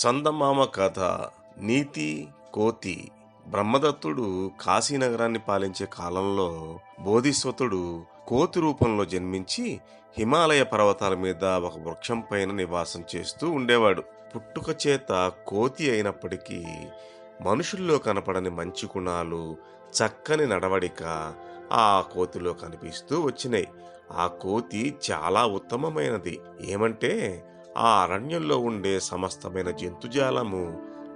చందమామ కథ. నీతి కోతి. బ్రహ్మదత్తుడు కాశీనగరాన్ని పాలించే కాలంలో బోధిసత్వుడు కోతి రూపంలో జన్మించి హిమాలయ పర్వతాల మీద ఒక వృక్షం పైన నివాసం చేస్తూ ఉండేవాడు. పుట్టుక చేత కోతి అయినప్పటికీ మనుషుల్లో కనపడని మంచి గుణాలు, చక్కని నడవడిక ఆ కోతిలో కనిపిస్తూ వచ్చినాయి. ఆ కోతి చాలా ఉత్తమమైనది. ఏమంటే ఆ అరణ్యంలో ఉండే సమస్తమైన జంతుజాలము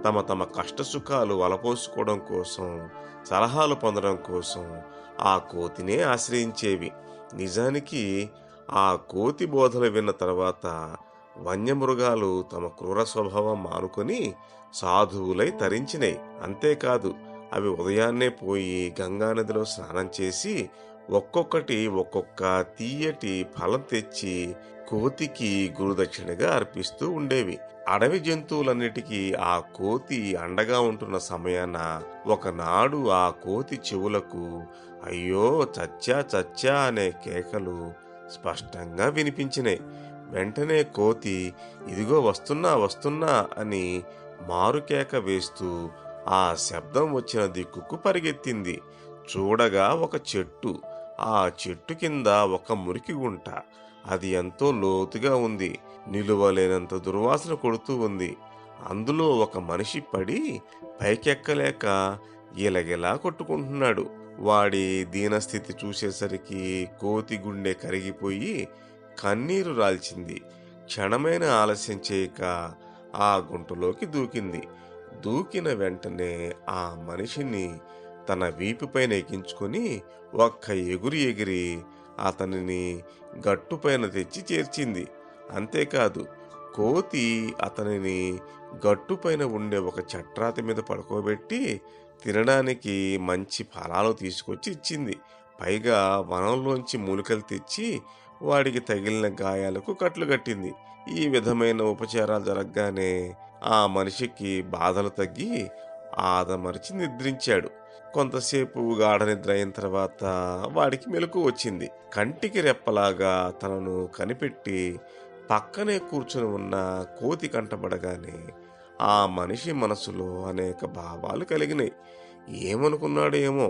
తమ తమ కష్టసుఖాలు వలపోసుకోవడం కోసం, సలహాలు పొందడం కోసం ఆ కోతినే ఆశ్రయించేవి. నిజానికి ఆ కోతి బోధలు విన్న తర్వాత వన్యమృగాలు తమ క్రూర స్వభావం మానుకొని సాధువులై తరించినాయి. అంతేకాదు, అవి ఉదయాన్నే పోయి గంగానదిలో స్నానం చేసి ఒక్కొక్కటి ఒక్కొక్క తీయటి ఫలం తెచ్చి కోతికి గురుదక్షిణగా అర్పిస్తూ ఉండేవి. అడవి జంతువులన్నిటికీ ఆ కోతి అండగా ఉంటున్న సమయాన ఒకనాడు ఆ కోతి చెవులకు అయ్యో చచ్చా చచ్చా అనే కేకలు స్పష్టంగా వినిపించినాయి. వెంటనే కోతి ఇదిగో వస్తున్నా వస్తున్నా అని మారుకేక వేస్తూ ఆ శబ్దం వచ్చిన దిక్కుకు పరిగెత్తింది. చూడగా ఒక చెట్టు. ఆ చెట్టు కింద ఒక మురికి గుంట. అది ఎంతో లోతుగా ఉంది. నిలువలేనంత దుర్వాసన కొడుతూ ఉంది. అందులో ఒక మనిషి పడి పైకెక్కలేక గిలగిలా కొట్టుకుంటున్నాడు. వాడి దీనస్థితి చూసేసరికి కోతి గుండె కరిగిపోయి కన్నీరు రాల్చింది. క్షణమైన ఆలస్యం చేయక ఆ గుంటలోకి దూకింది. దూకిన వెంటనే ఆ మనిషిని తన వీపుపైన ఎక్కించుకొని ఒక్క ఎగురు ఎగిరి అతనిని గట్టుపైన తెచ్చి చేర్చింది. అంతేకాదు, కోతి అతనిని గట్టుపైన ఉండే ఒక చట్రాతి మీద పడుకోబెట్టి తినడానికి మంచి ఫలాలు తీసుకొచ్చి ఇచ్చింది. పైగా వనంలోంచి మూలికలు తెచ్చి వాడికి తగిలిన గాయాలకు కట్లు కట్టింది. ఈ విధమైన ఉపచారాలు జరగగానే ఆ మనిషికి బాధలు తగ్గి ఆదమరిచి నిద్రించాడు. కొంతసేపు గాఢ నిద్ర అయిన తర్వాత వాడికి మెలకు వచ్చింది. కంటికి రెప్పలాగా తనను కనిపెట్టి పక్కనే కూర్చుని ఉన్న కోతి కంటపడగానే ఆ మనిషి మనసులో అనేక భావాలు కలిగినాయి. ఏమనుకున్నాడో ఏమో,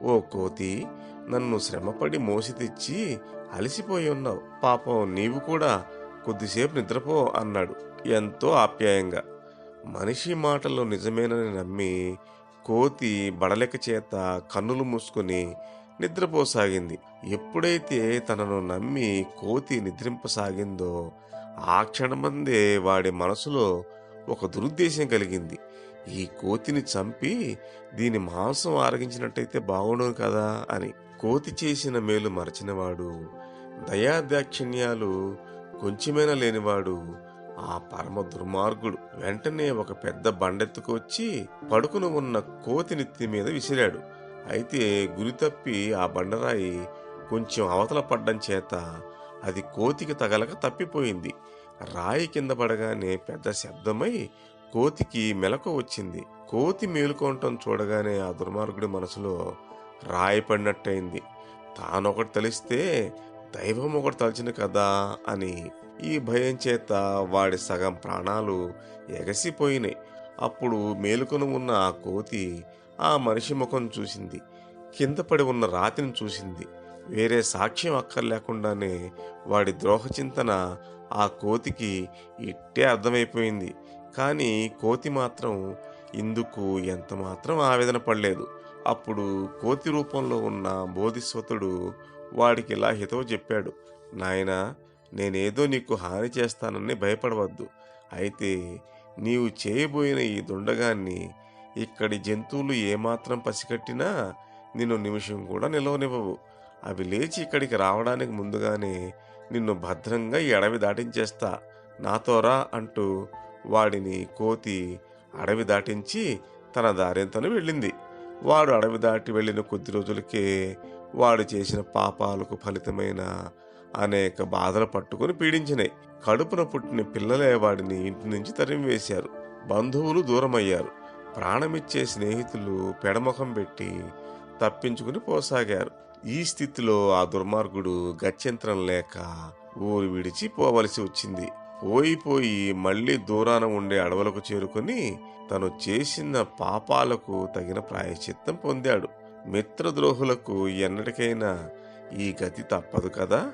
ఓ కోతి, నన్ను శ్రమపడి మోసి తెచ్చి అలసిపోయి ఉన్నావు. పాపం నీవు కూడా కొద్దిసేపు నిద్రపో అన్నాడు ఎంతో ఆప్యాయంగా. మనిషి మాటల్లో నిజమేనని నమ్మి కోతి బడలెక చేత కన్నులు మూసుకొని నిద్రపోసాగింది. ఎప్పుడైతే తనను నమ్మి కోతి నిద్రింపసాగిందో ఆ క్షణమందే వాడి మనసులో ఒక దురుద్దేశం కలిగింది. ఈ కోతిని చంపి దీని మాంసం ఆరగించినట్టయితే బాగుండు కదా అని. కోతి చేసిన మేలు మరచినవాడు, దయాదాక్షిణ్యాలు కొంచెమైనా లేనివాడు ఆ పరమ దుర్మార్గుడు వెంటనే ఒక పెద్ద బండెత్తుకు వచ్చి పడుకుని ఉన్న కోతి నెత్తి మీద విసిరాడు. అయితే గురి తప్పి ఆ బండరాయి కొంచెం అవతల పడ్డం చేత అది కోతికి తగలక తప్పిపోయింది. రాయి కింద పడగానే పెద్ద శబ్దమై కోతికి మెలకు వచ్చింది. కోతి మేలుకోవటం చూడగానే ఆ దుర్మార్గుడి మనసులో రాయి పడినట్టయింది. తానొకటి తలిస్తే దైవం ఒకటి తలిచిన కదా అని. ఈ భయం చేత వాడి సగం ప్రాణాలు ఎగసిపోయినాయి. అప్పుడు మేలుకొని ఉన్న ఆ కోతి ఆ మనిషి ముఖం చూసింది. కింద పడి ఉన్న రాతిని చూసింది. వేరే సాక్ష్యం అక్కర్లేకుండానే వాడి ద్రోహచింతన ఆ కోతికి ఇట్టే అర్థమైపోయింది. కానీ కోతి మాత్రం ఇందుకు ఎంత మాత్రం ఆవేదన పడలేదు. అప్పుడు కోతి రూపంలో ఉన్న బోధిసత్వుడు వాడికి ఇలా హితవు చెప్పాడు. నాయనా, నేనేదో నీకు హాని చేస్తానని భయపడవద్దు. అయితే నీవు చేయబోయిన ఈ దుండగాన్ని ఇక్కడి జంతువులు ఏమాత్రం పసికట్టినా నిన్ను నిమిషం కూడా నిలవనివ్వవు. అవి లేచి ఇక్కడికి రావడానికి ముందుగానే నిన్ను భద్రంగా ఈ అడవి దాటించేస్తా, నాతోరా అంటూ వాడిని కోతి అడవి దాటించి తన దారింతను వెళ్ళింది. వాడు అడవి దాటి వెళ్ళిన కొద్ది రోజులకే వాడు చేసిన పాపాలకు ఫలితమైన అనేక బాధలు పట్టుకుని పీడించినాయి. కడుపున పుట్టిన పిల్లలే వాడిని ఇంటి నుంచి తరిమివేశారు. బంధువులు దూరమయ్యారు. ప్రాణమిచ్చే స్నేహితులు పెడముఖం పెట్టి తప్పించుకుని పోసాగారు. ఈ స్థితిలో ఆ దుర్మార్గుడు గత్యంతరం లేక ఊరు విడిచి పోవలసి వచ్చింది. పోయి మళ్ళీ దూరాన ఉండే అడవులకు చేరుకుని తను చేసిన పాపాలకు తగిన ప్రాయశ్చిత్తం పొందాడు. మిత్రద్రోహులకు ఎన్నటికైనా ఈ గతి తప్పదు కదా.